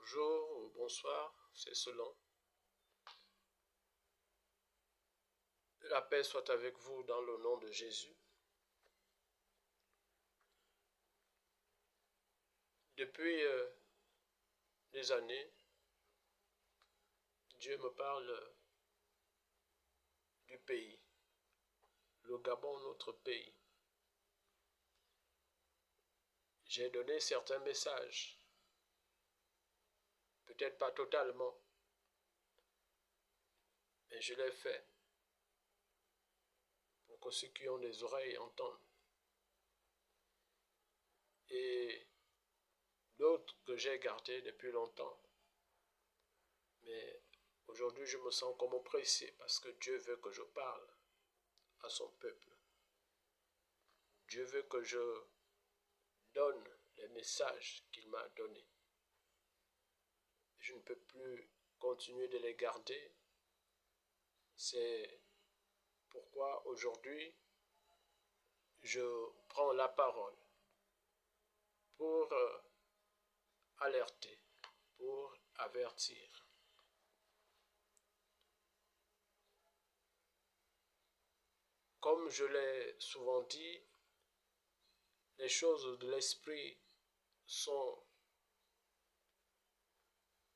Bonjour ou bonsoir, c'est selon. La paix soit avec vous dans le nom de Jésus. Depuis des années, Dieu me parle du pays, le Gabon, notre pays. J'ai donné certains messages, peut-être pas totalement, mais je l'ai fait pour que ceux qui ont des oreilles entendent. Et d'autres que j'ai gardés depuis longtemps, mais aujourd'hui je me sens comme oppressé parce que Dieu veut que je parle à son peuple. Dieu veut que je donne les messages qu'il m'a donnés. Je ne peux plus continuer de les garder. C'est pourquoi aujourd'hui, je prends la parole pour alerter, pour avertir. Comme je l'ai souvent dit, les choses de l'esprit sont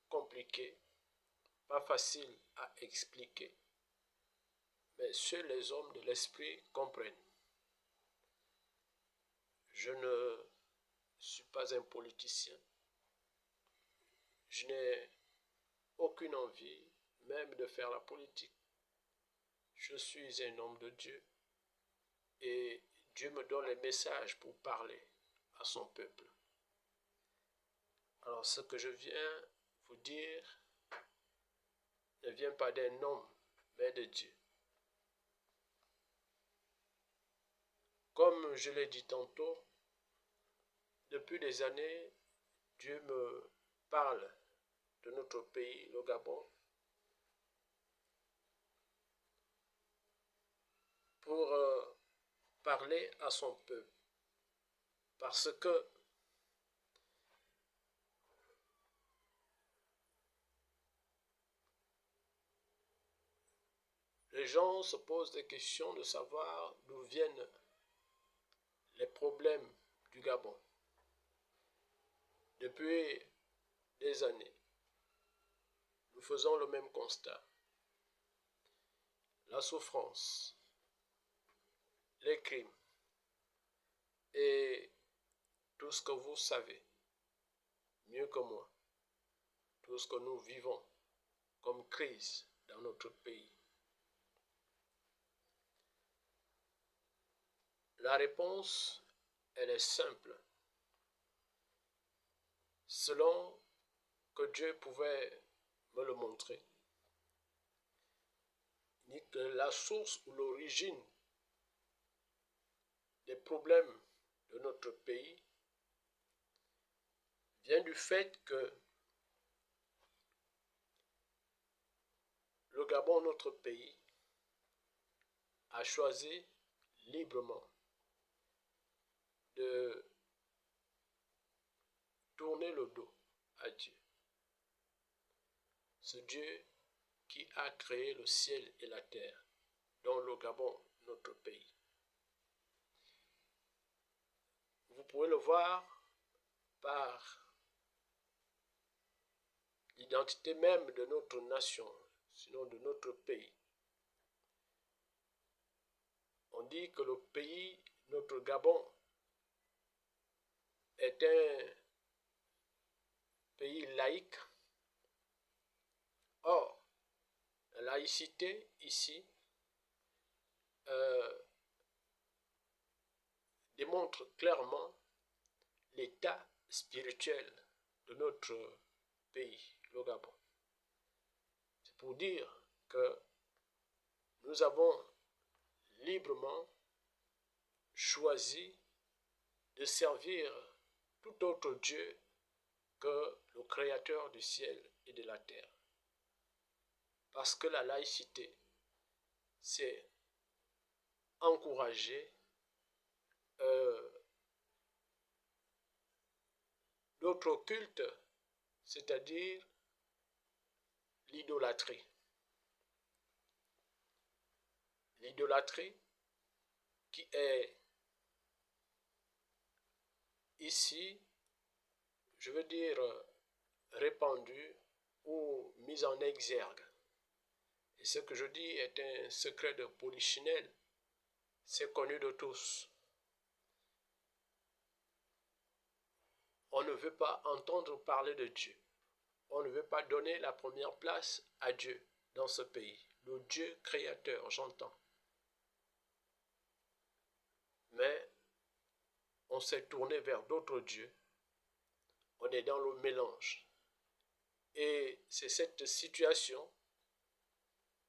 compliquées, pas faciles à expliquer, mais seuls les hommes de l'esprit comprennent. Je ne suis pas un politicien. Je n'ai aucune envie même de faire la politique. Je suis un homme de Dieu et Dieu me donne les messages pour parler à son peuple. Alors ce que je viens vous dire ne vient pas d'un homme, mais de Dieu. Comme je l'ai dit tantôt, depuis des années, Dieu me parle de notre pays, le Gabon, pour parler à son peuple. Parce que les gens se posent des questions de savoir d'où viennent les problèmes du Gabon. Depuis des années, nous faisons le même constat. La souffrance, les crimes et tout ce que vous savez, mieux que moi, tout ce que nous vivons comme crise dans notre pays. La réponse, elle est simple. Selon que Dieu pouvait me le montrer, ni que la source ou l'origine des problèmes de notre pays vient du fait que le Gabon, notre pays, a choisi librement de tourner le dos à Dieu. Ce Dieu qui a créé le ciel et la terre, dont le Gabon, notre pays. Vous pouvez le voir par l'identité même de notre nation, sinon de notre pays. On dit que le pays, notre Gabon, est un pays laïque. Or, la laïcité ici démontre clairement l'état spirituel de notre pays, le Gabon. C'est pour dire que nous avons librement choisi de servir tout autre Dieu que le Créateur du ciel et de la terre. Parce que la laïcité, c'est encourager d'autres cultes c'est-à-dire l'idolâtrie. L'idolâtrie qui est ici, je veux dire, répandue ou mise en exergue. Et ce que je dis est un secret de polichinelle, c'est connu de tous. On ne veut pas entendre parler de Dieu. On ne veut pas donner la première place à Dieu dans ce pays. Le Dieu créateur, j'entends. Mais on s'est tourné vers d'autres dieux. On est dans le mélange. Et c'est cette situation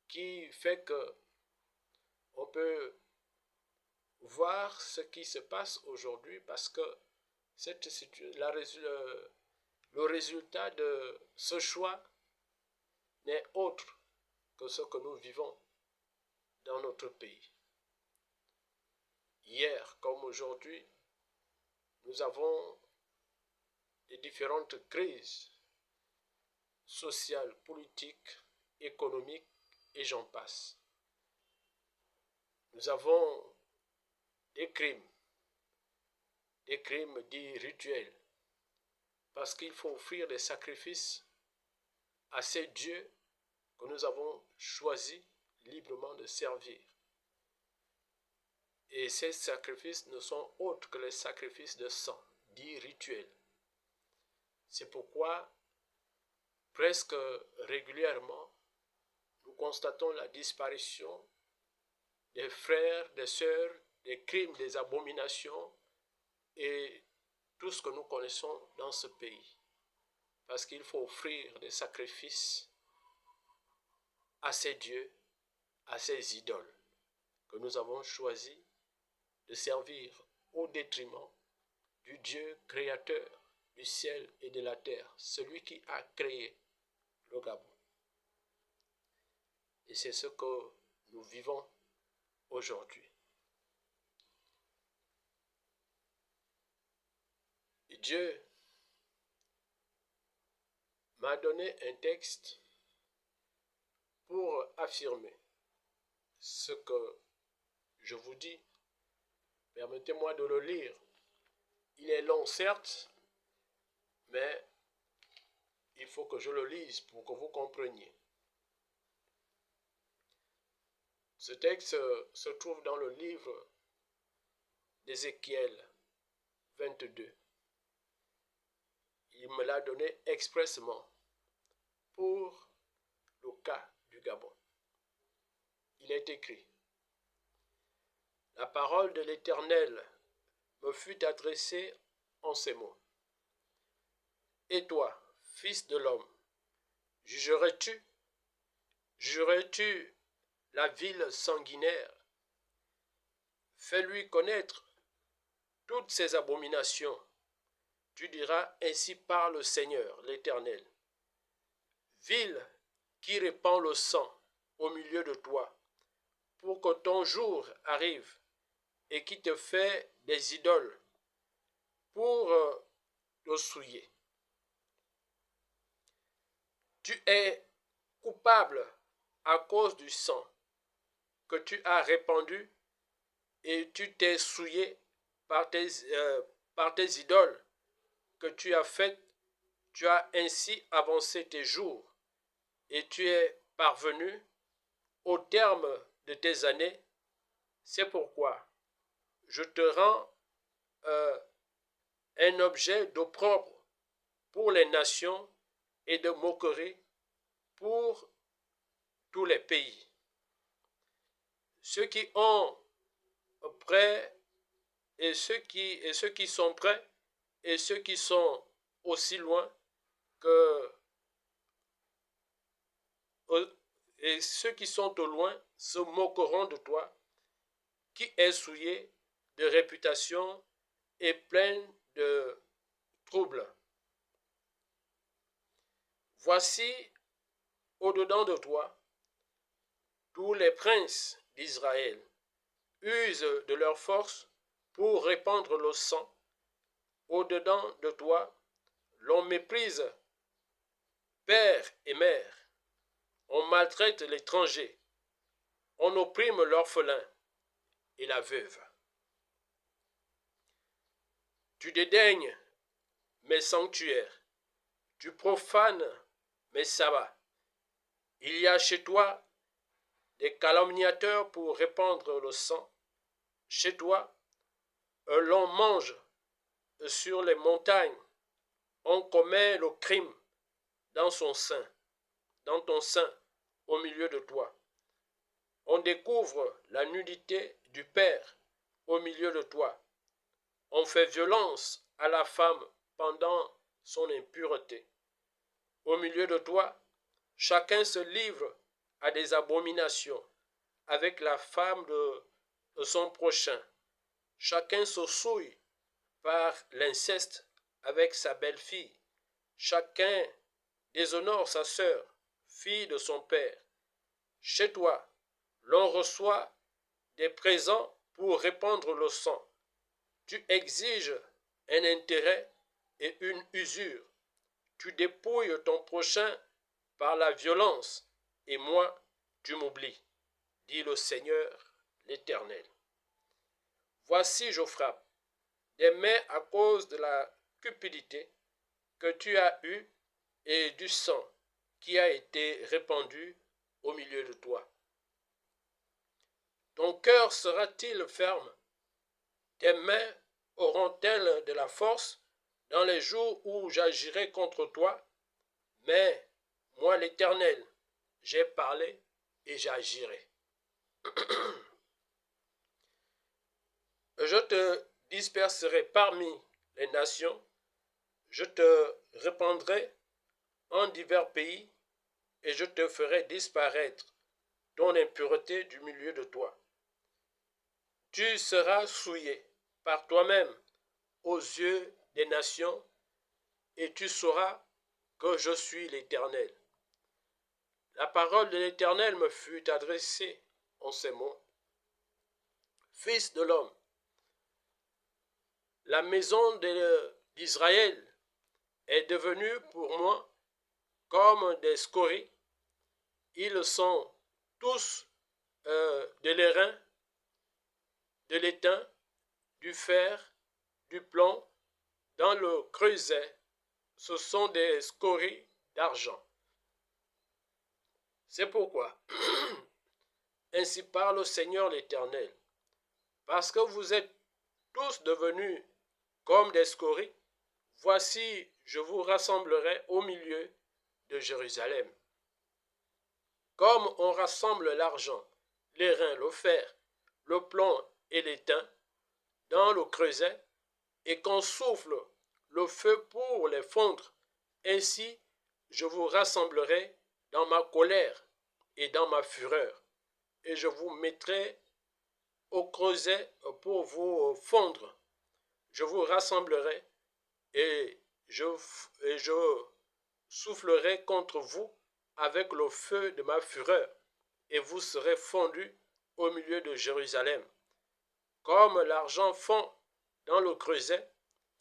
qui fait que on peut voir ce qui se passe aujourd'hui parce que le résultat de ce choix n'est autre que ce que nous vivons dans notre pays. Hier comme aujourd'hui, nous avons des différentes crises sociales, politiques, économiques et j'en passe. Nous avons des crimes dits rituels, parce qu'il faut offrir des sacrifices à ces dieux que nous avons choisi librement de servir. Et ces sacrifices ne sont autres que les sacrifices de sang, dits rituels. C'est pourquoi, presque régulièrement, nous constatons la disparition des frères, des sœurs, des crimes, des abominations et tout ce que nous connaissons dans ce pays. Parce qu'il faut offrir des sacrifices à ces dieux, à ces idoles que nous avons choisi de servir au détriment du Dieu créateur du ciel et de la terre, celui qui a créé le Gabon. Et c'est ce que nous vivons aujourd'hui. Et Dieu m'a donné un texte pour affirmer ce que je vous dis. Permettez-moi de le lire. Il est long, certes, mais il faut que je le lise pour que vous compreniez. Ce texte se trouve dans le livre d'Ézéchiel 22. Il me l'a donné expressément pour le cas du Gabon. Il est écrit: La parole de l'Éternel me fut adressée en ces mots. Et toi, fils de l'homme, jugerais-tu la ville sanguinaire? Fais-lui connaître toutes ses abominations. Tu diras, ainsi parle le Seigneur, l'Éternel. Ville qui répand le sang au milieu de toi, pour que ton jour arrive, et qui te fait des idoles pour te souiller. Tu es coupable à cause du sang que tu as répandu et tu t'es souillé par tes idoles que tu as faites. Tu as ainsi avancé tes jours et tu es parvenu au terme de tes années. C'est pourquoi je te rends un objet d'opprobre pour les nations et de moquerie pour tous les pays. Ceux qui ont prêt et ceux qui sont prêts et ceux qui sont aussi loin que et ceux qui sont au loin se moqueront de toi, qui est souillé de réputation et plein de troubles. Voici au-dedans de toi tous les princes d'Israël usent de leur force pour répandre le sang. Au-dedans de toi, l'on méprise Père et mère, on maltraite l'étranger, on opprime l'orphelin et la veuve. Tu dédaignes mes sanctuaires, tu profanes mes sabbats. Il y a chez toi des calomniateurs pour répandre le sang. Chez toi, l'on mange sur les montagnes, on commet le crime dans son sein, dans ton sein, au milieu de toi. On découvre la nudité du Père au milieu de toi. On fait violence à la femme pendant son impureté. Au milieu de toi, chacun se livre à des abominations avec la femme de son prochain. Chacun se souille par l'inceste avec sa belle-fille. Chacun déshonore sa sœur, fille de son père. Chez toi, l'on reçoit des présents pour répandre le sang. Tu exiges un intérêt et une usure. Tu dépouilles ton prochain par la violence, et moi, tu m'oublies, dit le Seigneur l'Éternel. Voici, je frappe des mains à cause de la cupidité que tu as eue et du sang qui a été répandu au milieu de toi. Ton cœur sera-t-il ferme? Tes mains auront-elles de la force dans les jours où j'agirai contre toi? Mais moi, l'Éternel, j'ai parlé et j'agirai. Je te disperserai parmi les nations, je te répandrai en divers pays, et je te ferai disparaître ton impureté du milieu de toi. Tu seras souillé par toi-même aux yeux des nations, et tu sauras que je suis l'Éternel. La parole de l'Éternel me fut adressée en ces mots. Fils de l'homme, la maison d'Israël est devenue pour moi comme des scories. Ils sont tous de l'airain, de l'étain, du fer, du plomb, dans le creuset. Ce sont des scories d'argent. C'est pourquoi, ainsi parle le Seigneur l'Éternel, parce que vous êtes tous devenus comme des scories, voici, je vous rassemblerai au milieu de Jérusalem. Comme on rassemble l'argent, l'airain, le fer, le plomb et l'étain dans le creuset, et qu'on souffle le feu pour les fondre, ainsi je vous rassemblerai dans ma colère et dans ma fureur, et je vous mettrai au creuset pour vous fondre. Je vous rassemblerai et je soufflerai contre vous avec le feu de ma fureur, et vous serez fondus au milieu de Jérusalem. Comme l'argent fond dans le creuset,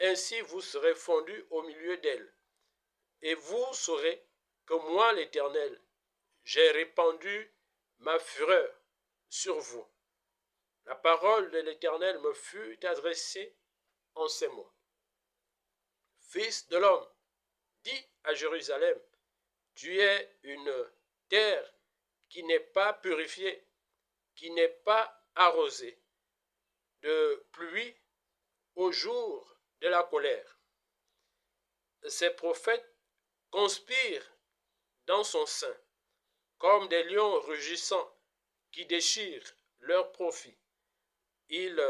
ainsi vous serez fondus au milieu d'elle. Et vous saurez que moi, l'Éternel, j'ai répandu ma fureur sur vous. La parole de l'Éternel me fut adressée en ces mots. Fils de l'homme, dis à Jérusalem, tu es une terre qui n'est pas purifiée, qui n'est pas arrosée de pluie au jour de la colère. Ces prophètes conspirent dans son sein, comme des lions rugissants qui déchirent leur profit. Ils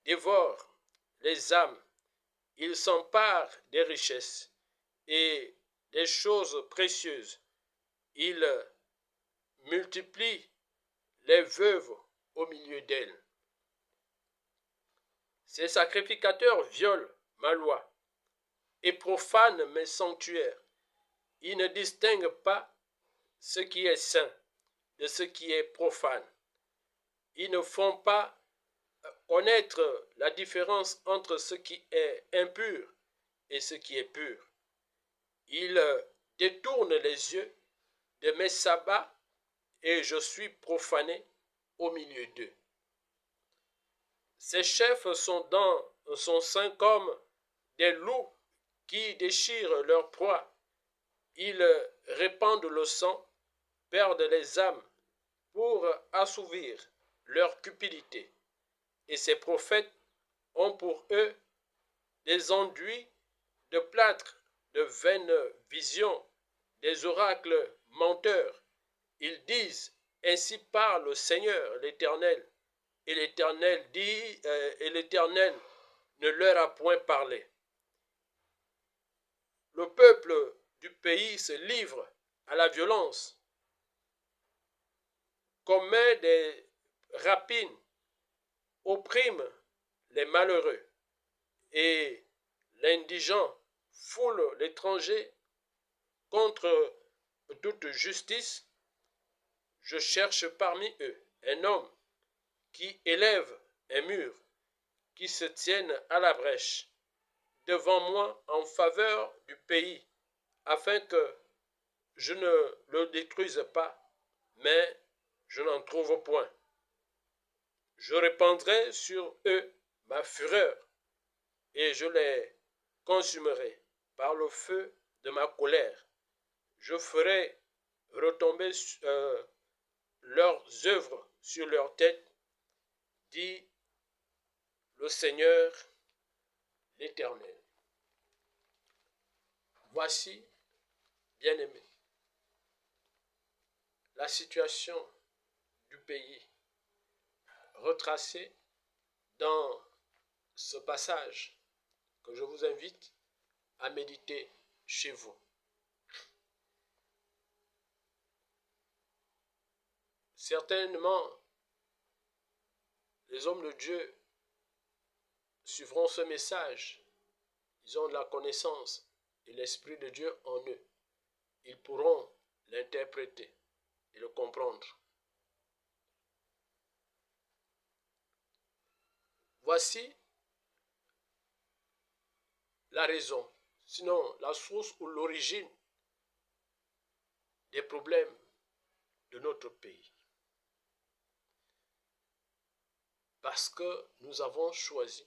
dévorent les âmes, ils s'emparent des richesses et des choses précieuses. Ils multiplient les veuves au milieu d'elles. Ces sacrificateurs violent ma loi et profanent mes sanctuaires. Ils ne distinguent pas ce qui est saint de ce qui est profane. Ils ne font pas connaître la différence entre ce qui est impur et ce qui est pur. Ils détournent les yeux de mes sabbats et je suis profané au milieu d'eux. Ces chefs sont dans son sein comme des loups qui déchirent leur proie. Ils répandent le sang, perdent les âmes pour assouvir leur cupidité. Et ces prophètes ont pour eux des enduits de plâtre, de vaines visions, des oracles menteurs. Ils disent, ainsi parle le Seigneur l'Éternel, et l'Éternel dit, et l'Éternel ne leur a point parlé. Le peuple du pays se livre à la violence, commet des rapines, opprime les malheureux, et l'indigent foule l'étranger contre toute justice. Je cherche parmi eux un homme qui élève un mur, qui se tienne à la brèche devant moi en faveur du pays, afin que je ne le détruise pas, mais je n'en trouve point. Je répandrai sur eux ma fureur, et je les consumerai par le feu de ma colère. Je ferai retomber leurs œuvres sur leur tête, dit le Seigneur l'Éternel. Voici, bien-aimés, la situation du pays retracée dans ce passage que je vous invite à méditer chez vous. Certainement, les hommes de Dieu suivront ce message. Ils ont de la connaissance et l'Esprit de Dieu en eux. Ils pourront l'interpréter et le comprendre. Voici la raison, sinon la source ou l'origine des problèmes de notre pays. Parce que nous avons choisi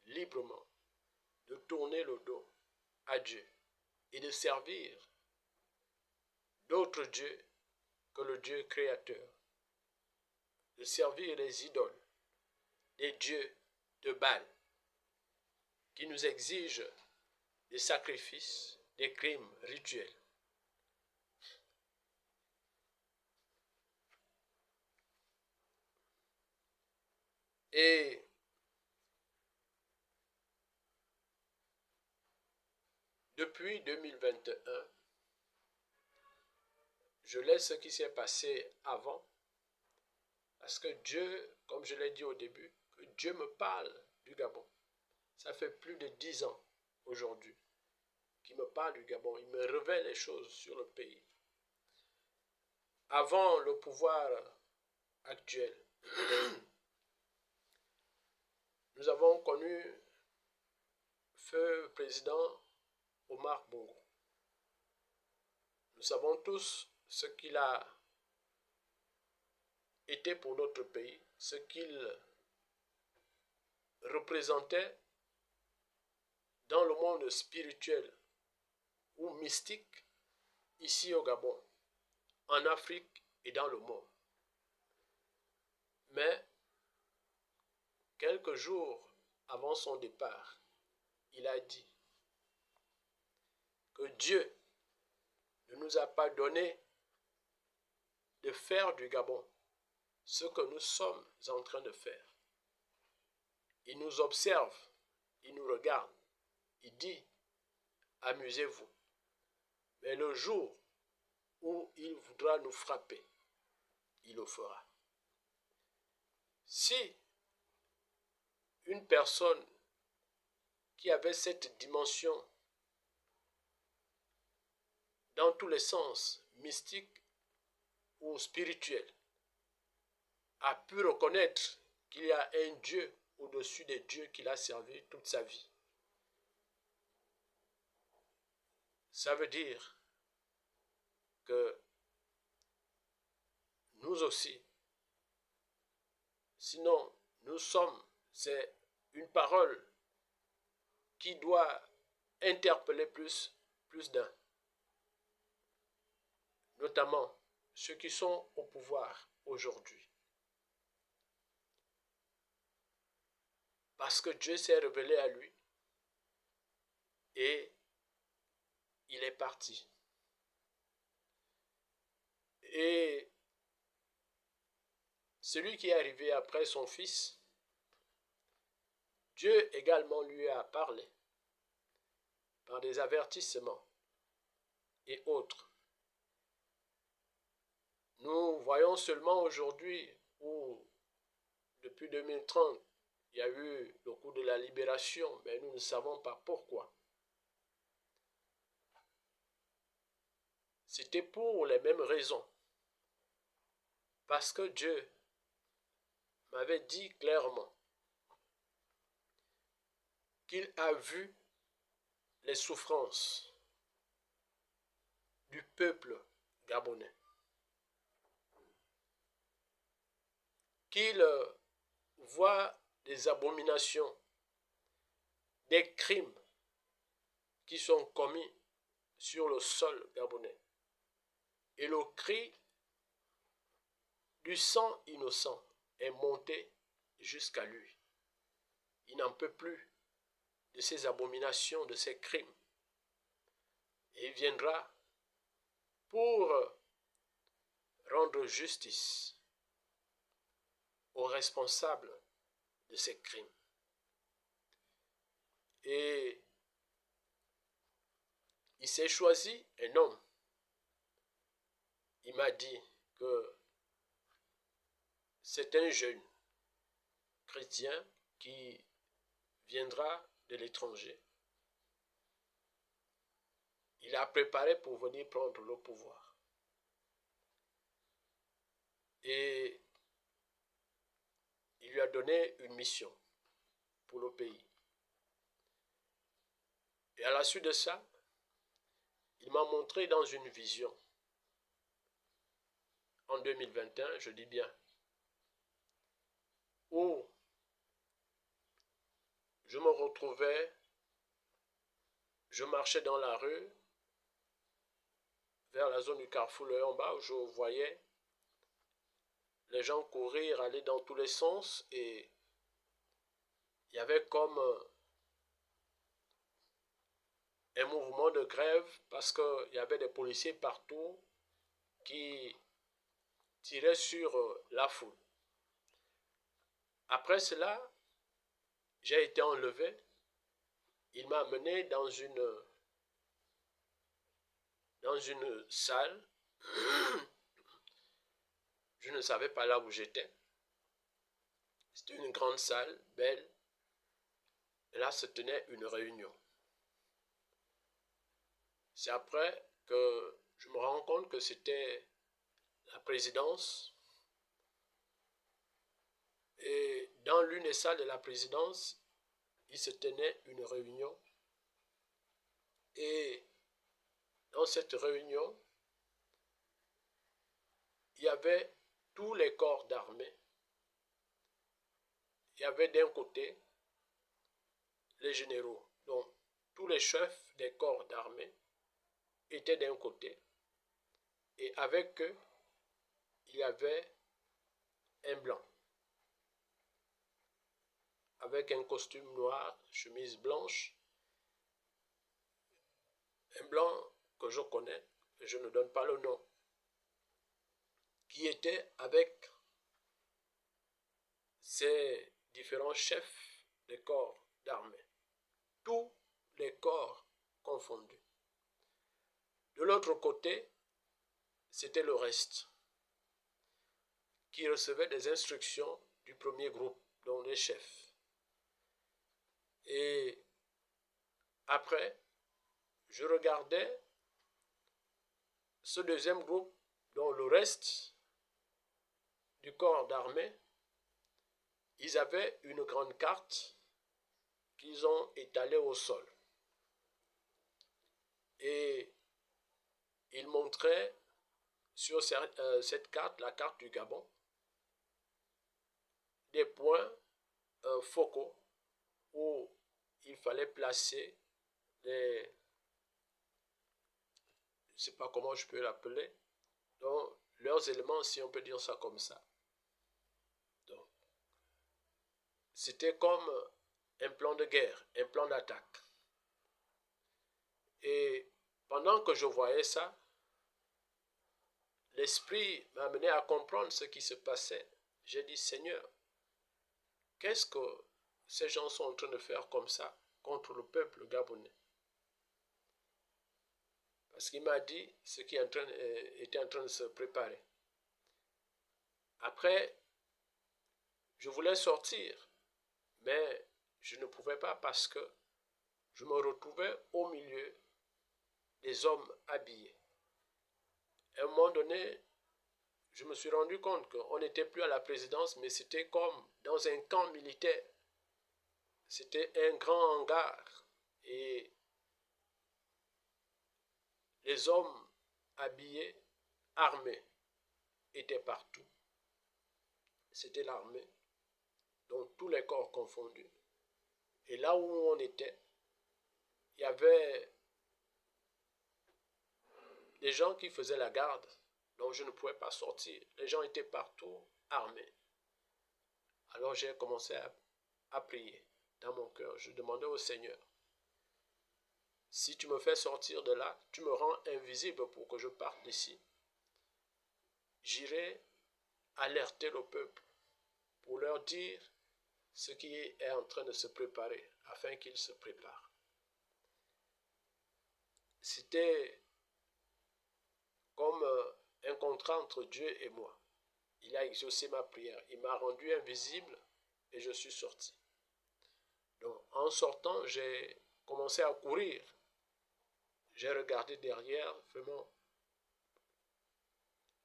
librement de tourner le dos à Dieu et de servir d'autres dieux que le Dieu créateur, de servir les idoles, des dieux de Baal, qui nous exigent des sacrifices, des crimes rituels. Et depuis 2021, je laisse ce qui s'est passé avant, parce que Dieu, comme je l'ai dit au début, que Dieu me parle du Gabon. Ça fait plus de 10 ans aujourd'hui qu'il me parle du Gabon. Il me révèle les choses sur le pays. Avant le pouvoir actuel, nous avons connu feu président Omar Bongo. Nous savons tous ce qu'il a été pour notre pays, ce qu'il représentait dans le monde spirituel ou mystique ici au Gabon, en Afrique et dans le monde. Mais quelques jours avant son départ, il a dit que Dieu ne nous a pas donné de faire du Gabon ce que nous sommes en train de faire. Il nous observe, il nous regarde, il dit, amusez-vous. Mais le jour où il voudra nous frapper, il le fera. Si une personne qui avait cette dimension dans tous les sens, mystique ou spirituel, a pu reconnaître qu'il y a un Dieu au-dessus des dieux qu'il a servi toute sa vie, ça veut dire que nous aussi, sinon nous sommes, c'est une parole qui doit interpeller plus d'un, notamment ceux qui sont au pouvoir aujourd'hui. Parce que Dieu s'est révélé à lui et il est parti. Et celui qui est arrivé après son fils, Dieu également lui a parlé par des avertissements et autres. Nous voyons seulement aujourd'hui où, depuis 2030, il y a eu le coup de la libération, mais nous ne savons pas pourquoi. C'était pour les mêmes raisons. Parce que Dieu m'avait dit clairement qu'il a vu les souffrances du peuple gabonais. Qu'il voit des abominations, des crimes qui sont commis sur le sol gabonais. Et le cri du sang innocent est monté jusqu'à lui. Il n'en peut plus de ces abominations, de ces crimes. Et il viendra pour rendre justice aux responsables de ces crimes. Et il s'est choisi un homme. Il m'a dit que c'est un jeune chrétien qui viendra de l'étranger. Il a préparé pour venir prendre le pouvoir. Et il lui a donné une mission pour le pays. Et à la suite de ça, il m'a montré dans une vision, en 2021, je dis bien, où je me retrouvais, je marchais dans la rue, vers la zone du carrefour Le en bas, où je voyais les gens courir, aller dans tous les sens, et il y avait comme un mouvement de grève parce qu'il y avait des policiers partout qui tiraient sur la foule. Après cela, j'ai été enlevé. Il m'a amené dans une salle. Je ne savais pas là où j'étais. C'était une grande salle, belle. Et là se tenait une réunion. C'est après que je me rends compte que c'était la présidence. Et dans l'une des salles de la présidence, il se tenait une réunion. Et dans cette réunion, il y avait tous les corps d'armée. Il y avait d'un côté les généraux, donc tous les chefs des corps d'armée étaient d'un côté. Et avec eux, il y avait un blanc, avec un costume noir, chemise blanche, un blanc que je connais, je ne donne pas le nom, qui était avec ces différents chefs des corps d'armée, tous les corps confondus. De l'autre côté, c'était le reste, qui recevait des instructions du premier groupe, dont les chefs. Et après, je regardais ce deuxième groupe, dont le reste du corps d'armée, ils avaient une grande carte qu'ils ont étalée au sol. Et ils montraient sur cette carte, la carte du Gabon, des points focaux où il fallait placer les, je ne sais pas comment je peux l'appeler, donc leurs éléments, si on peut dire ça comme ça. Donc, c'était comme un plan de guerre, un plan d'attaque. Et pendant que je voyais ça, l'esprit m'a amené à comprendre ce qui se passait. J'ai dit, Seigneur, qu'est-ce que ces gens sont en train de faire comme ça contre le peuple gabonais? Parce qu'il m'a dit ce qui était en train de se préparer. Après, je voulais sortir, mais je ne pouvais pas parce que je me retrouvais au milieu des hommes habillés. À un moment donné, je me suis rendu compte qu'on n'était plus à la présidence, mais c'était comme dans un camp militaire. C'était un grand hangar et les hommes habillés, armés, étaient partout. C'était l'armée, donc tous les corps confondus. Et là où on était, il y avait des gens qui faisaient la garde, donc je ne pouvais pas sortir. Les gens étaient partout armés. Alors j'ai commencé à prier dans mon cœur. Je demandais au Seigneur, si tu me fais sortir de là, tu me rends invisible pour que je parte d'ici. J'irai alerter le peuple pour leur dire ce qui est en train de se préparer, afin qu'ils se préparent. C'était comme un contrat entre Dieu et moi. Il a exaucé ma prière. Il m'a rendu invisible et je suis sorti. Donc, en sortant, j'ai commencé à courir. J'ai regardé derrière, vraiment.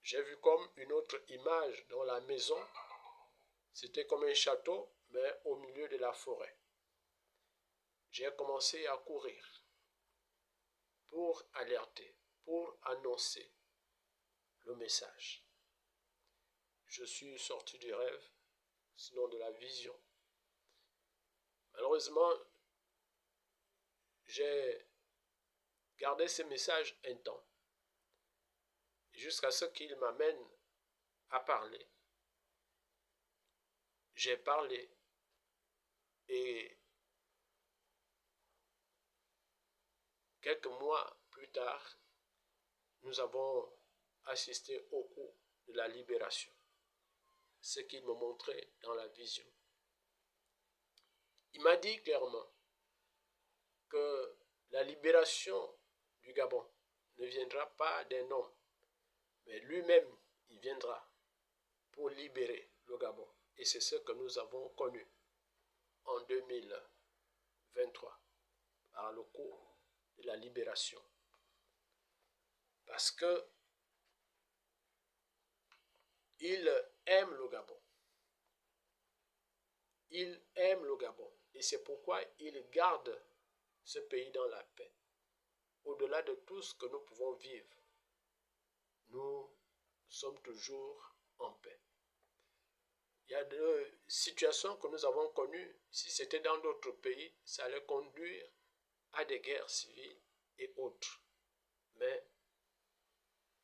J'ai vu comme une autre image dans la maison. C'était comme un château, mais au milieu de la forêt. J'ai commencé à courir pour alerter, pour annoncer le message. Je suis sorti du rêve, sinon de la vision. Malheureusement, j'ai gardé ce message un temps, jusqu'à ce qu'il m'amène à parler. J'ai parlé et quelques mois plus tard, nous avons assisté au coup de la libération, ce qu'il me montrait dans la vision. Il m'a dit clairement que la libération du Gabon ne viendra pas d'un homme, mais lui-même, il viendra pour libérer le Gabon. Et c'est ce que nous avons connu en 2023, par le coup de la libération. Parce que il aime le Gabon. Il aime le Gabon. Et c'est pourquoi il garde ce pays dans la paix. Au-delà de tout ce que nous pouvons vivre, nous sommes toujours en paix. Il y a des situations que nous avons connues. Si c'était dans d'autres pays, ça allait conduire à des guerres civiles et autres. Mais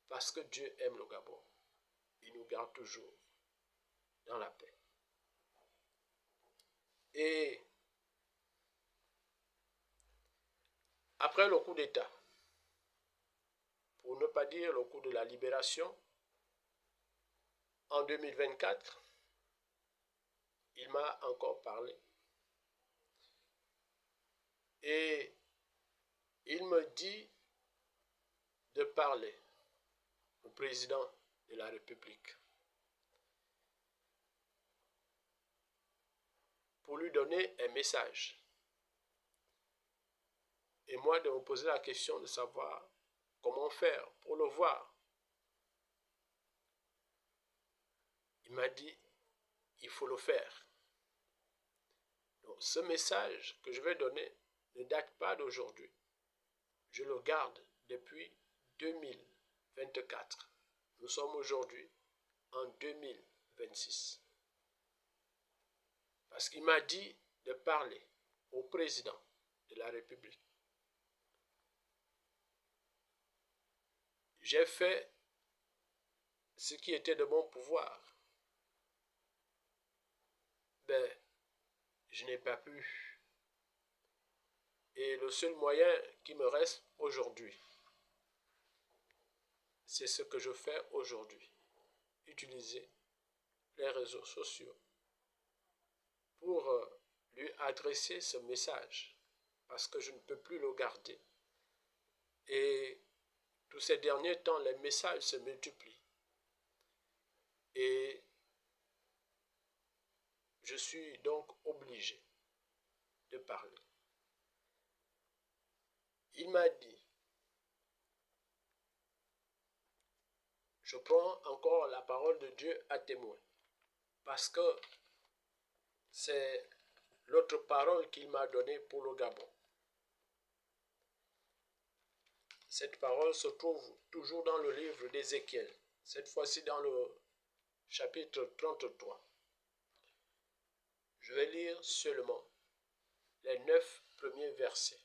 parce que Dieu aime le Gabon, il nous garde toujours dans la paix. Et après le coup d'État, pour ne pas dire le coup de la libération, en 2024, il m'a encore parlé. Et il me dit de parler au président de la République pour lui donner un message. Et moi de me poser la question de savoir comment faire pour le voir. Il m'a dit, il faut le faire. Donc ce message que je vais donner ne date pas d'aujourd'hui. Je le garde depuis 2024. Nous sommes aujourd'hui en 2026. Parce qu'il m'a dit de parler au président de la République. J'ai fait ce qui était de mon pouvoir. Ben, je n'ai pas pu. Et le seul moyen qui me reste aujourd'hui, c'est ce que je fais aujourd'hui. Utiliser les réseaux sociaux pour lui adresser ce message. Parce que je ne peux plus le garder. Et tous ces derniers temps, les messages se multiplient. Et je suis donc obligé de parler. Il m'a dit, je prends encore la parole de Dieu à témoin, parce que c'est l'autre parole qu'il m'a donnée pour le Gabon. Cette parole se trouve toujours dans le livre d'Ézéchiel, cette fois-ci dans le chapitre 33. Je vais lire seulement les 9 premiers versets.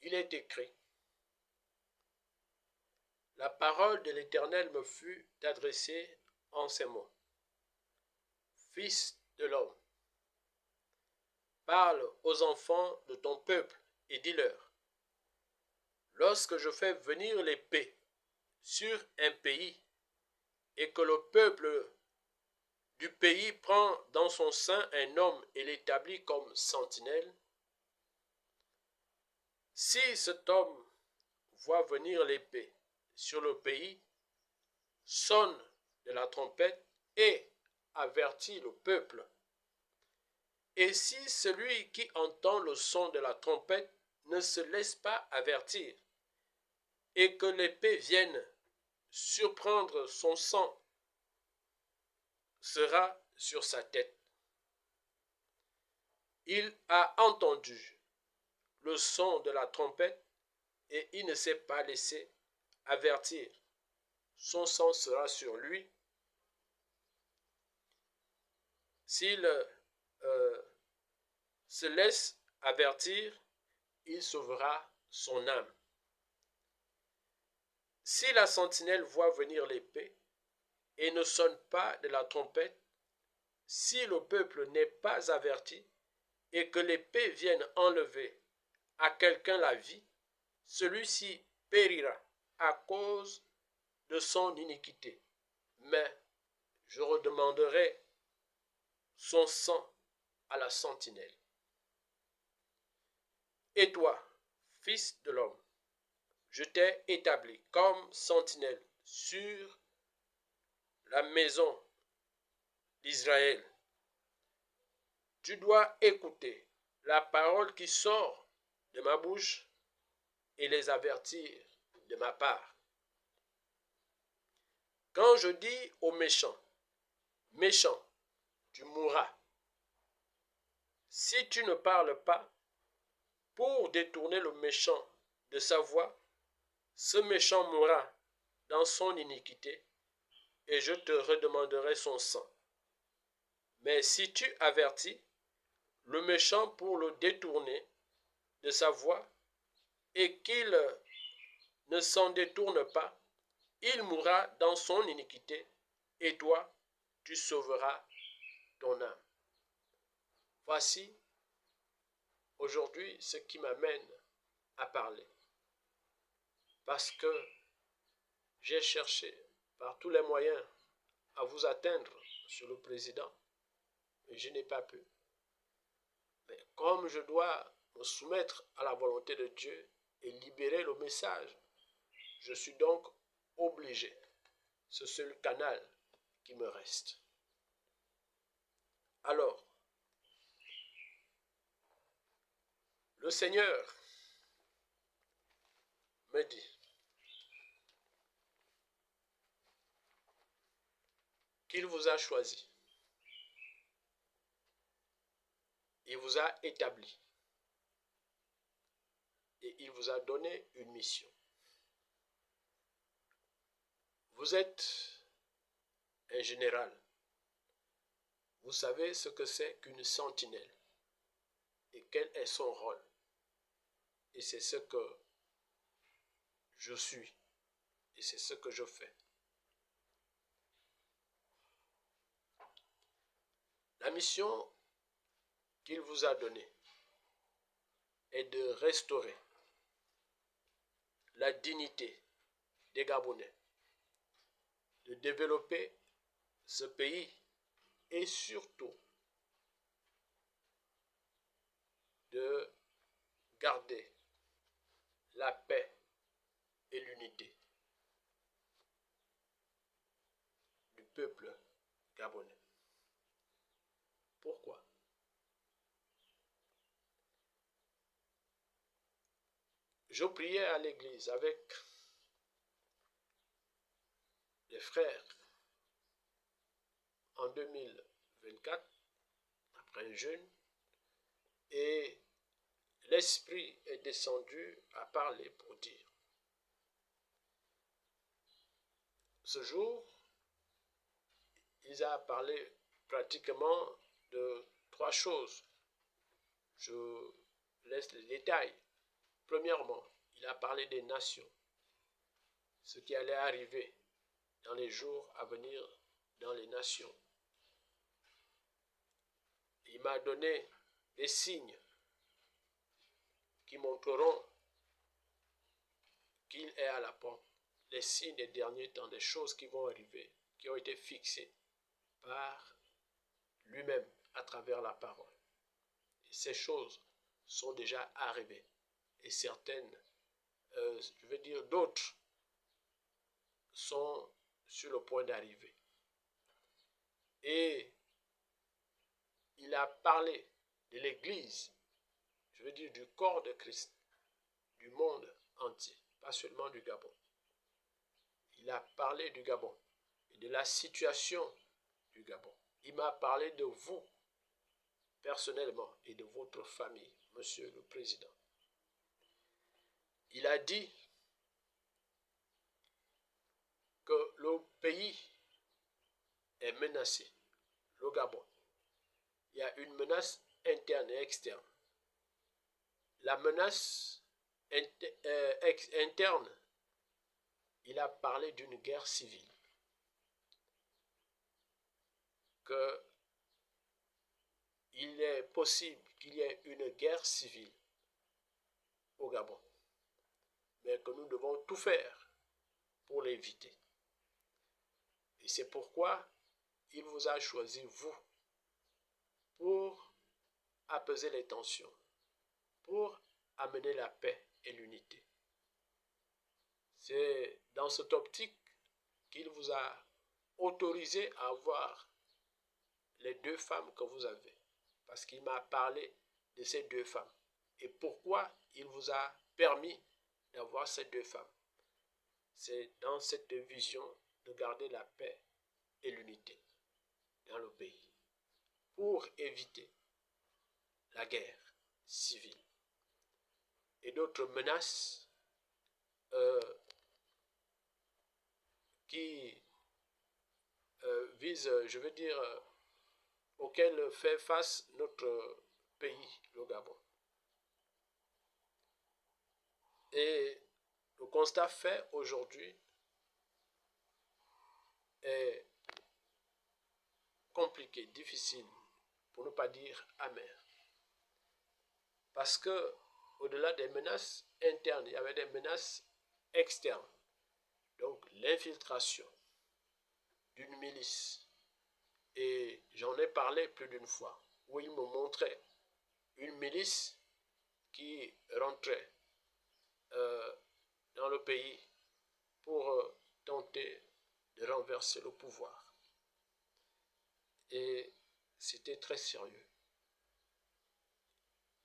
Il est écrit, « La parole de l'Éternel me fut adressée en ces mots. Fils de l'homme, parle aux enfants de ton peuple et dis-leur, lorsque je fais venir l'épée sur un pays et que le peuple du pays prend dans son sein un homme et l'établit comme sentinelle, si cet homme voit venir l'épée sur le pays, sonne de la trompette et avertit le peuple. Et si celui qui entend le son de la trompette ne se laisse pas avertir, et que l'épée vienne surprendre son sang, sera sur sa tête. Il a entendu le son de la trompette et il ne s'est pas laissé avertir. Son sang sera sur lui. S'il se laisse avertir, il sauvera son âme. Si la sentinelle voit venir l'épée et ne sonne pas de la trompette, si le peuple n'est pas averti et que l'épée vienne enlever à quelqu'un la vie, celui-ci périra à cause de son iniquité. Mais je redemanderai son sang à la sentinelle. Et toi, fils de l'homme, je t'ai établi comme sentinelle sur la maison d'Israël. Tu dois écouter la parole qui sort de ma bouche et les avertir de ma part. Quand je dis aux méchants, méchant, tu mourras. Si tu ne parles pas pour détourner le méchant de sa voie, ce méchant mourra dans son iniquité et je te redemanderai son sang. Mais si tu avertis le méchant pour le détourner de sa voie et qu'il ne s'en détourne pas, il mourra dans son iniquité et toi, tu sauveras ton âme. Voici aujourd'hui ce qui m'amène à parler. Parce que j'ai cherché par tous les moyens à vous atteindre, Monsieur le Président, et je n'ai pas pu. Mais comme je dois me soumettre à la volonté de Dieu et libérer le message, je suis donc obligé. C'est ce seul canal qui me reste. Alors, le Seigneur me dit qu'il vous a choisi. Il vous a établi. Et il vous a donné une mission. Vous êtes un général. Vous savez ce que c'est qu'une sentinelle et quel est son rôle. Et c'est ce que je suis et c'est ce que je fais. La mission qu'il vous a donnée est de restaurer la dignité des Gabonais, de développer ce pays et surtout de garder la paix et l'unité du peuple gabonais. Pourquoi? Je priais à l'église avec les frères en 2024, après un jeûne, et l'Esprit est descendu à parler pour dire, ce jour, il a parlé pratiquement de 3 choses. Je laisse les détails. Premièrement, il a parlé des nations, ce qui allait arriver dans les jours à venir dans les nations. Il m'a donné des signes qui montreront qu'il est à la porte. Les signes des derniers temps, des choses qui vont arriver, qui ont été fixées par lui-même à travers la parole. Et ces choses sont déjà arrivées. Et certaines, je veux dire d'autres, sont sur le point d'arriver. Et il a parlé de l'Église, je veux dire du corps de Christ, du monde entier, pas seulement du Gabon. Il a parlé du Gabon et de la situation du Gabon. Il m'a parlé de vous, personnellement, et de votre famille, Monsieur le Président. Il a dit que le pays est menacé, le Gabon. Il y a une menace interne et externe. La menace interne, il a parlé d'une guerre civile. Qu'il est possible qu'il y ait une guerre civile au Gabon, mais que nous devons tout faire pour l'éviter. Et c'est pourquoi il vous a choisi, vous, pour apaiser les tensions, pour amener la paix et l'unité. C'est dans cette optique qu'il vous a autorisé à avoir les 2 femmes que vous avez. Parce qu'il m'a parlé de ces 2 femmes. Et pourquoi il vous a permis d'avoir ces 2 femmes? C'est dans cette vision de garder la paix et l'unité dans le pays, pour éviter la guerre civile et d'autres menaces qui visent, je veux dire, auxquelles fait face notre pays, le Gabon. Et le constat fait aujourd'hui est compliqué, difficile, pour ne pas dire amer. Parce que, au-delà des menaces internes, il y avait des menaces externes. Donc, l'infiltration d'une milice. Et j'en ai parlé plus d'une fois, où il me montrait une milice qui rentrait dans le pays pour tenter de renverser le pouvoir. Et c'était très sérieux.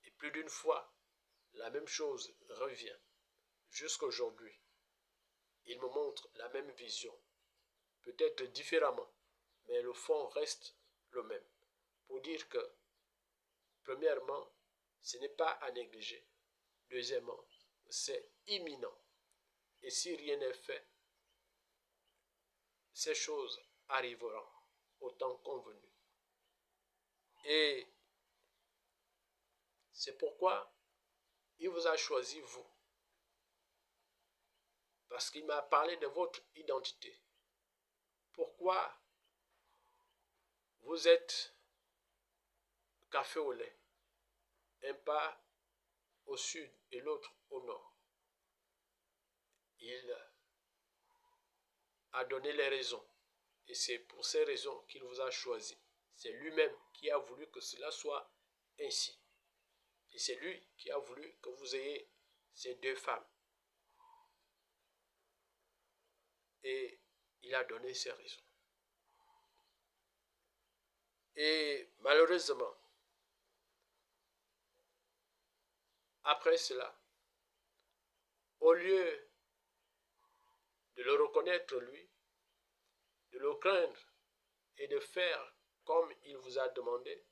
Et plus d'une fois, la même chose revient. Jusqu'aujourd'hui, il me montre la même vision, peut-être différemment, mais le fond reste le même. Pour dire que, premièrement, ce n'est pas à négliger. Deuxièmement, c'est imminent. Et si rien n'est fait, ces choses arriveront au temps convenu. Et c'est pourquoi il vous a choisi, vous. Parce qu'il m'a parlé de votre identité. Pourquoi vous êtes café au lait, un pas au sud et l'autre au nord. Il a donné les raisons. Et c'est pour ces raisons qu'il vous a choisi. C'est lui-même qui a voulu que cela soit ainsi. Et c'est lui qui a voulu que vous ayez ces deux femmes. Et il a donné ses raisons. Et malheureusement, après cela, au lieu de le reconnaître lui, de le craindre et de faire comme il vous a demandé,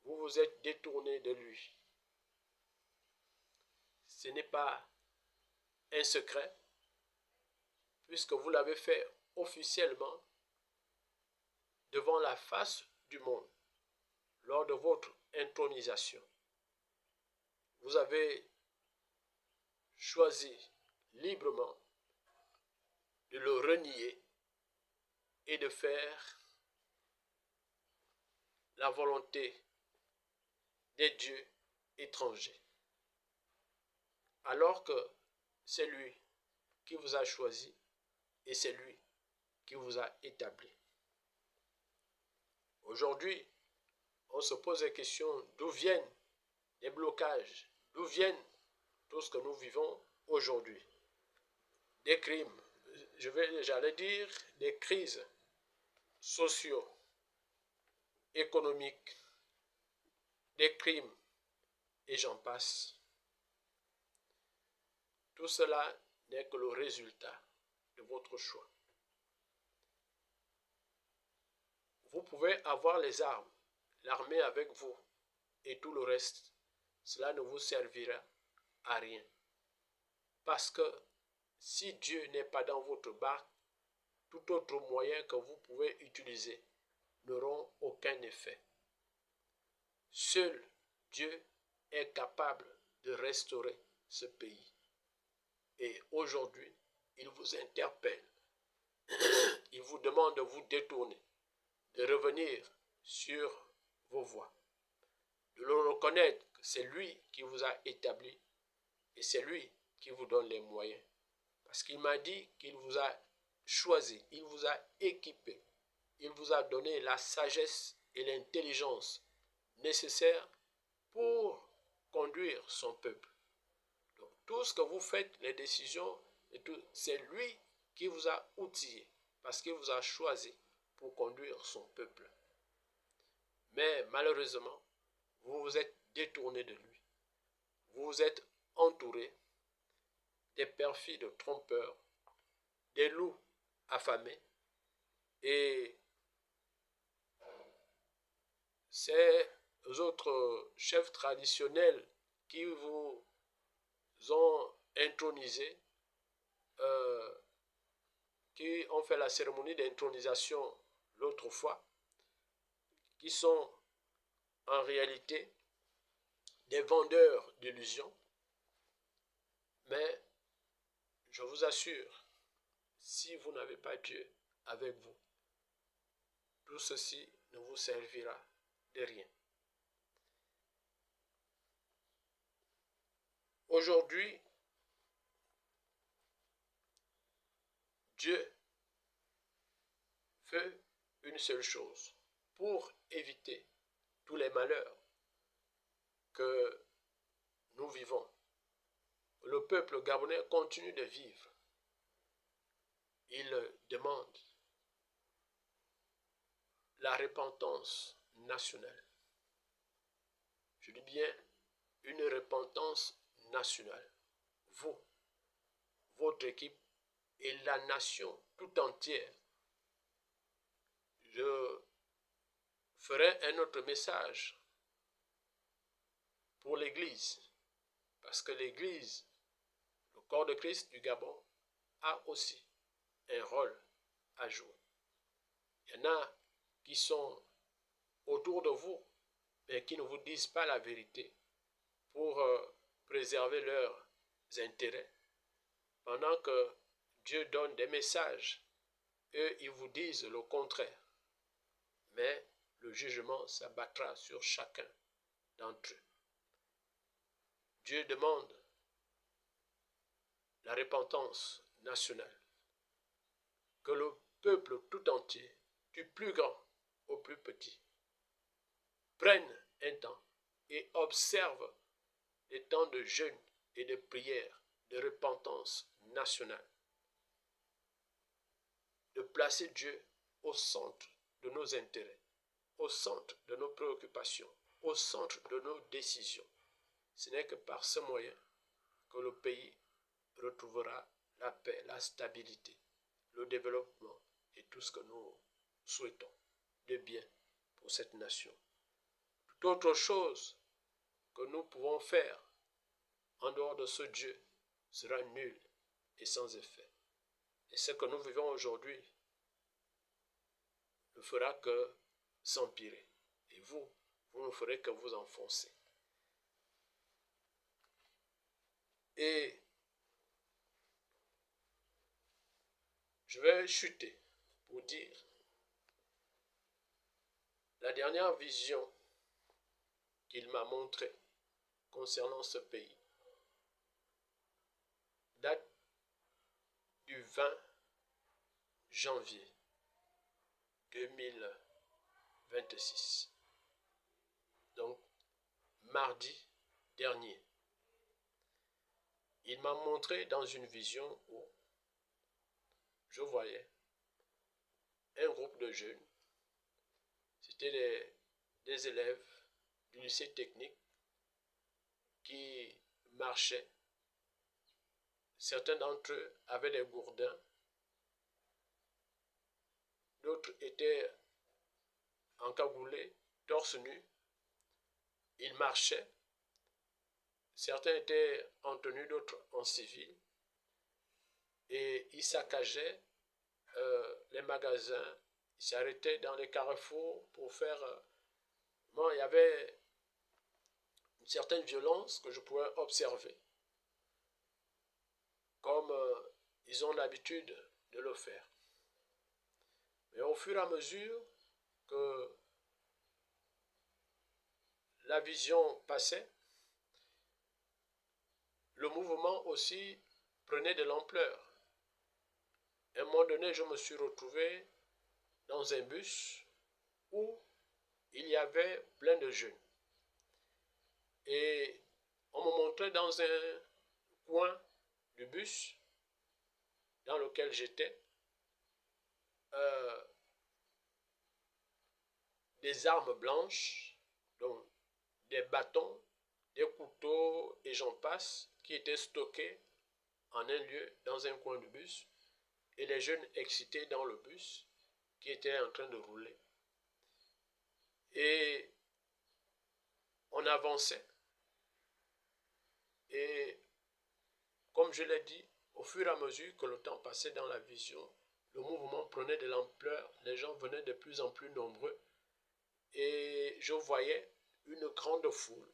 vous vous êtes détourné de lui. Ce n'est pas un secret, puisque vous l'avez fait officiellement devant la face du monde lors de votre intronisation. Vous avez choisi librement de le renier et de faire la volonté des dieux étrangers. Alors que c'est lui qui vous a choisi et c'est lui qui vous a établi. Aujourd'hui, on se pose la question d'où viennent les blocages, d'où viennent tout ce que nous vivons aujourd'hui. Des crimes, j'allais dire des crises sociaux, économiques, des crimes, et j'en passe. Tout cela n'est que le résultat de votre choix. Vous pouvez avoir les armes, l'armée avec vous, et tout le reste, cela ne vous servira à rien. Parce que si Dieu n'est pas dans votre barque, tout autre moyen que vous pouvez utiliser n'auront aucun effet. Seul Dieu est capable de restaurer ce pays. Et aujourd'hui, il vous interpelle. Il vous demande de vous détourner, de revenir sur vos voies, de le reconnaître que c'est lui qui vous a établi et c'est lui qui vous donne les moyens. Parce qu'il m'a dit qu'il vous a choisi, il vous a équipé, il vous a donné la sagesse et l'intelligence nécessaires pour conduire son peuple. Donc tout ce que vous faites, les décisions, c'est lui qui vous a outillé, parce qu'il vous a choisi pour conduire son peuple. Mais malheureusement, vous vous êtes détourné de lui. Vous vous êtes entouré des perfides trompeurs, des loups affamés, et ces autres chefs traditionnels qui vous ont intronisé, qui ont fait la cérémonie d'intronisation l'autre fois, qui sont en réalité des vendeurs d'illusions. Mais je vous assure, si vous n'avez pas Dieu avec vous, tout ceci ne vous servira de rien. Aujourd'hui, Dieu fait une seule chose pour éviter tous les malheurs que nous vivons. Le peuple gabonais continue de vivre. Il demande la repentance nationale. Je dis bien une repentance nationale. Vous, votre équipe et la nation tout entière. Je ferai un autre message pour l'Église, parce que l'Église, le corps de Christ du Gabon, a aussi un rôle à jour. Il y en a qui sont autour de vous, mais qui ne vous disent pas la vérité pour préserver leurs intérêts. Pendant que Dieu donne des messages, eux, ils vous disent le contraire. Mais le jugement s'abattra sur chacun d'entre eux. Dieu demande la repentance nationale, que le peuple tout entier, du plus grand au plus petit, prenne un temps et observe les temps de jeûne et de prière, de repentance nationale, de placer Dieu au centre de nos intérêts, au centre de nos préoccupations, au centre de nos décisions. Ce n'est que par ce moyen que le pays retrouvera la paix, la stabilité, le développement et tout ce que nous souhaitons de bien pour cette nation. Toute autre chose que nous pouvons faire en dehors de ce Dieu sera nul et sans effet. Et ce que nous vivons aujourd'hui ne fera que s'empirer. Et vous ne ferez que vous enfoncer. Et je vais chuter pour dire la dernière vision qu'il m'a montrée concernant ce pays date du 20 janvier 2026. Donc, mardi dernier. Il m'a montré dans une vision où je voyais un groupe de jeunes. C'était des élèves du lycée technique qui marchaient. Certains d'entre eux avaient des gourdins. D'autres étaient encagoulés, torse nu. Ils marchaient. Certains étaient en tenue, d'autres en civil. Et ils saccageaient les magasins. Ils s'arrêtaient dans les carrefours pour faire... Bon, il y avait une certaine violence que je pouvais observer, comme ils ont l'habitude de le faire. Mais au fur et à mesure que la vision passait, le mouvement aussi prenait de l'ampleur. À un moment donné, je me suis retrouvé dans un bus où il y avait plein de jeunes. Et on me montrait dans un coin du bus dans lequel j'étais des armes blanches, donc des bâtons, des couteaux et j'en passe, qui étaient stockés en un lieu dans un coin du bus, et les jeunes excités dans le bus qui était en train de rouler. Et on avançait. Et comme je l'ai dit, au fur et à mesure que le temps passait dans la vision, le mouvement prenait de l'ampleur, les gens venaient de plus en plus nombreux. Et je voyais une grande foule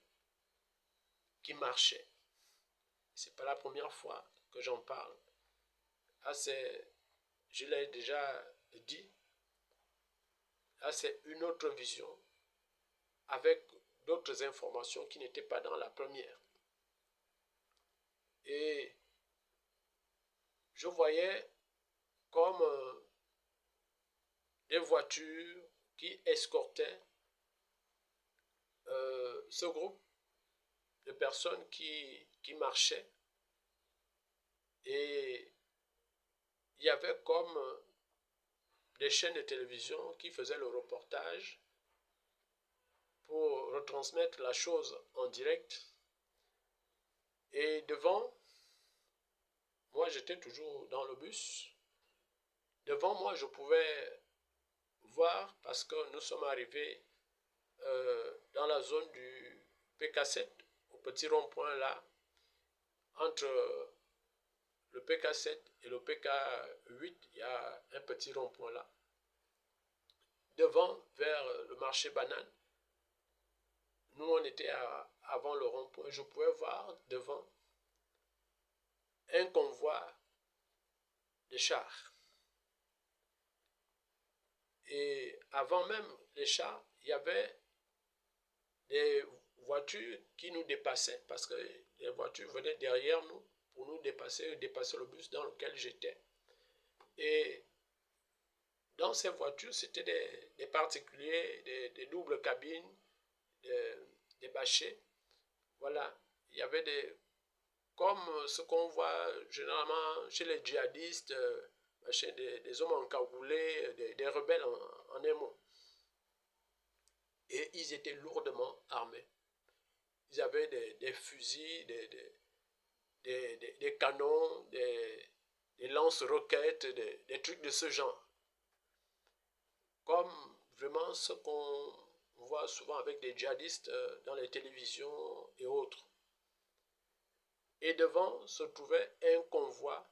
qui marchait. Ce n'est pas la première fois que j'en parle. Je l'ai déjà dit, là c'est une autre vision avec d'autres informations qui n'étaient pas dans la première. Et je voyais comme des voitures qui escortaient ce groupe de personnes qui marchaient. Et il y avait comme des chaînes de télévision qui faisaient le reportage pour retransmettre la chose en direct. Et devant, moi j'étais toujours dans le bus. Devant moi, je pouvais voir, parce que nous sommes arrivés dans la zone du PK7, au petit rond-point là, entre le PK7 et le PK8, il y a un petit rond-point là. Devant, vers le marché banane, nous on était avant le rond-point, je pouvais voir devant un convoi de chars. Et avant même les chars, il y avait des voitures qui nous dépassaient parce que les voitures venaient derrière nous pour nous dépasser le bus dans lequel j'étais. Et dans ces voitures, c'était des particuliers, des doubles cabines, des bâchés. Voilà, il y avait comme ce qu'on voit généralement chez les djihadistes, chez des hommes encagoulés, des rebelles en un mot. Et ils étaient lourdement armés. Ils avaient des fusils, des canons, des lance-roquettes, des trucs de ce genre. Comme vraiment ce qu'on voit souvent avec des djihadistes dans les télévisions et autres. Et devant se trouvait un convoi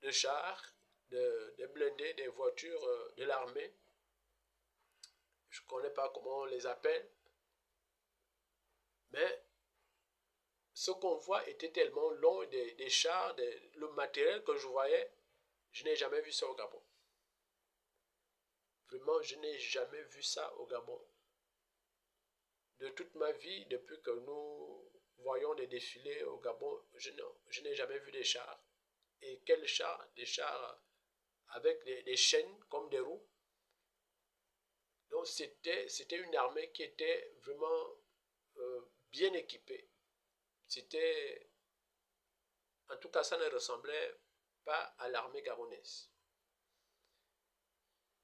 de chars, des blindés, des voitures de l'armée. Je ne connais pas comment on les appelle. Mais ce convoi était tellement long, des chars, le matériel que je voyais, je n'ai jamais vu ça au Gabon. Vraiment, je n'ai jamais vu ça au Gabon. De toute ma vie, depuis que nous voyons des défilés au Gabon, je n'ai jamais vu des chars. Et quels chars? Des chars avec des chaînes comme des roues. Donc c'était une armée qui était vraiment bien équipée. C'était, en tout cas, ça ne ressemblait pas à l'armée gabonaise.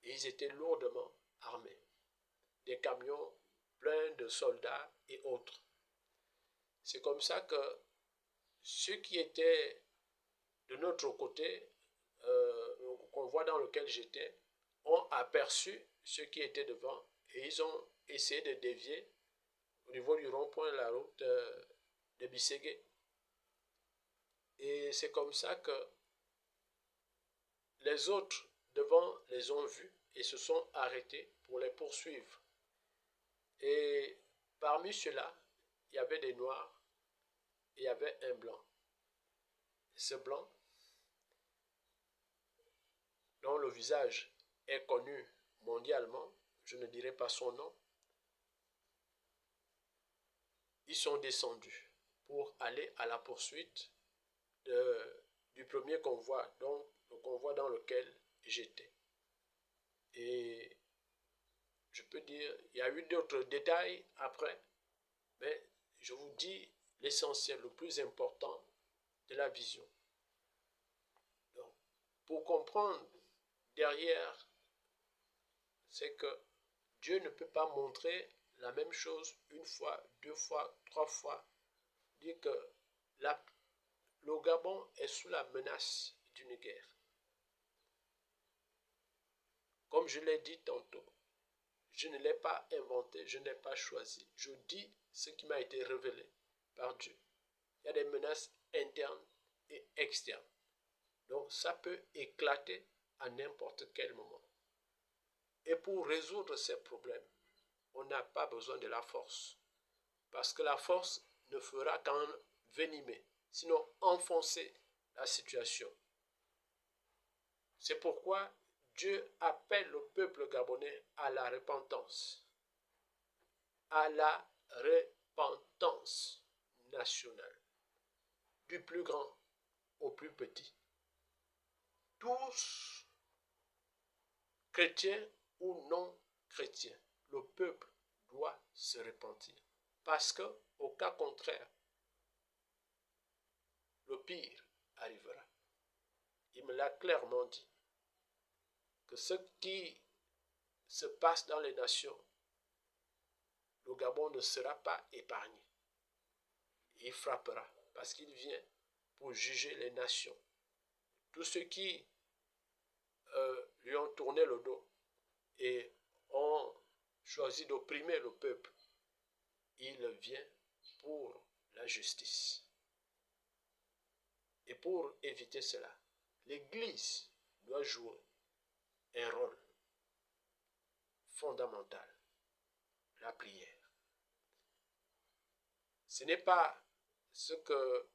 Et ils étaient lourdement armés. Des camions pleins de soldats et autres. C'est comme ça que ceux qui étaient de notre côté, le convoi dans lequel j'étais, ont aperçu ceux qui étaient devant et ils ont essayé de dévier au niveau du rond-point de la route de Bisségué. Et c'est comme ça que les autres devant les ont vus et se sont arrêtés pour les poursuivre. Et parmi ceux-là, il y avait des noirs et il y avait un blanc. Ce blanc, dont le visage est connu mondialement, je ne dirai pas son nom, ils sont descendus pour aller à la poursuite du premier convoi, donc le convoi dans lequel j'étais. Et je peux dire, il y a eu d'autres détails après, mais je vous dis l'essentiel, le plus important de la vision. Donc, pour comprendre derrière, c'est que Dieu ne peut pas montrer la même chose une fois, deux fois, trois fois. Dire que le Gabon est sous la menace d'une guerre. Comme je l'ai dit tantôt, je ne l'ai pas inventé, je n'ai pas choisi. Je dis ce qui m'a été révélé par Dieu. Il y a des menaces internes et externes. Donc ça peut éclater à n'importe quel moment. Et pour résoudre ces problèmes, on n'a pas besoin de la force. Parce que la force ne fera qu'envenimer, sinon enfoncer la situation. C'est pourquoi Dieu appelle le peuple gabonais à la repentance. À la repentance nationale. Du plus grand au plus petit. Tous, chrétiens ou non chrétiens, le peuple doit se repentir. Parce que, au cas contraire, le pire arrivera. Il me l'a clairement dit. Que ce qui se passe dans les nations, le Gabon ne sera pas épargné. Il frappera parce qu'il vient pour juger les nations. Tous ceux qui lui ont tourné le dos et ont choisi d'opprimer le peuple, il vient pour la justice. Et pour éviter cela, l'Église doit jouer un rôle fondamental, la prière. Ce n'est pas ce que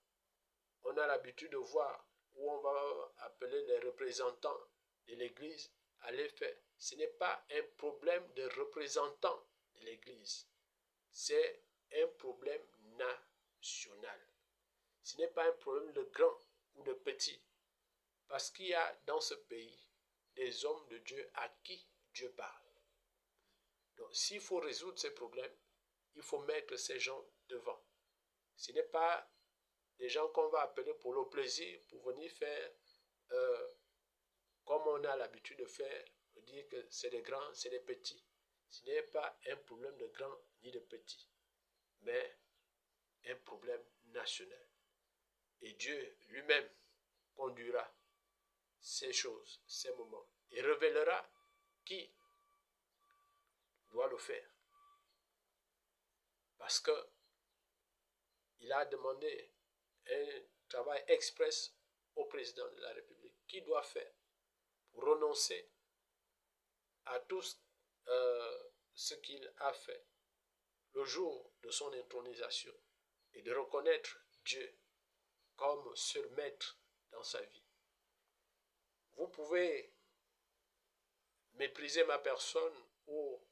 on a l'habitude de voir, où on va appeler les représentants de l'Église à les faire. Ce n'est pas un problème de représentants de l'Église, c'est un problème national. Ce n'est pas un problème de grand ou de petit, parce qu'il y a dans ce pays des hommes de Dieu à qui Dieu parle. Donc, s'il faut résoudre ces problèmes, il faut mettre ces gens devant. Ce n'est pas des gens qu'on va appeler pour le plaisir, pour venir faire comme on a l'habitude de faire, dire que c'est des grands, c'est des petits. Ce n'est pas un problème de grand ni de petit, mais un problème national. Et Dieu lui-même conduira ces choses, ces moments, et révélera qui doit le faire. Parce que il a demandé un travail express au président de la République. Qui doit faire pour renoncer à tout ce qu'il a fait le jour de son intronisation et de reconnaître Dieu comme seul maître dans sa vie. Vous pouvez mépriser ma personne ou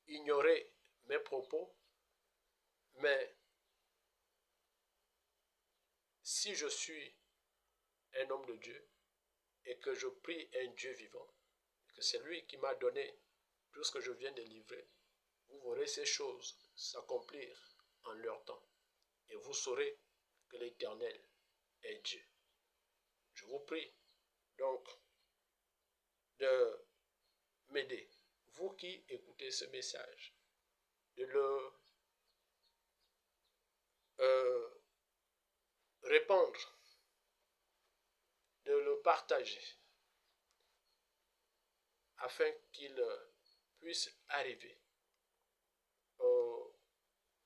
ignorer mes propos, mais si je suis un homme de Dieu et que je prie un Dieu vivant, que c'est lui qui m'a donné tout ce que je viens de livrer, vous verrez ces choses s'accomplir en leur temps et vous saurez que l'Éternel est Dieu. Je vous prie donc de m'aider, vous qui écoutez ce message, de le répandre, de le partager, afin qu'il puisse arriver au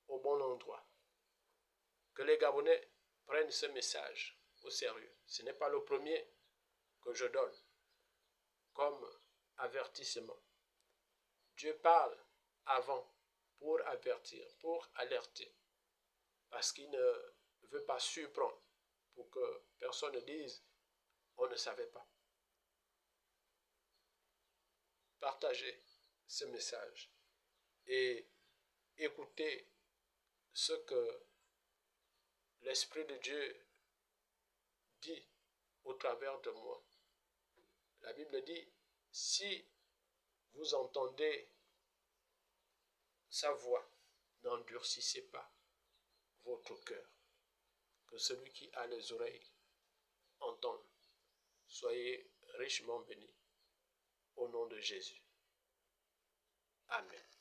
bon endroit. Que les Gabonais prennent ce message au sérieux. Ce n'est pas le premier que je donne comme avertissement. Dieu parle avant pour avertir, pour alerter, parce qu'il ne veut pas surprendre pour que personne ne dise on ne savait pas. Partagez ce message et écoutez ce que l'Esprit de Dieu dit au travers de moi. La Bible dit, si vous entendez sa voix, n'endurcissez pas votre cœur. Que celui qui a les oreilles entende. Soyez richement bénis. Au nom de Jésus. Amen.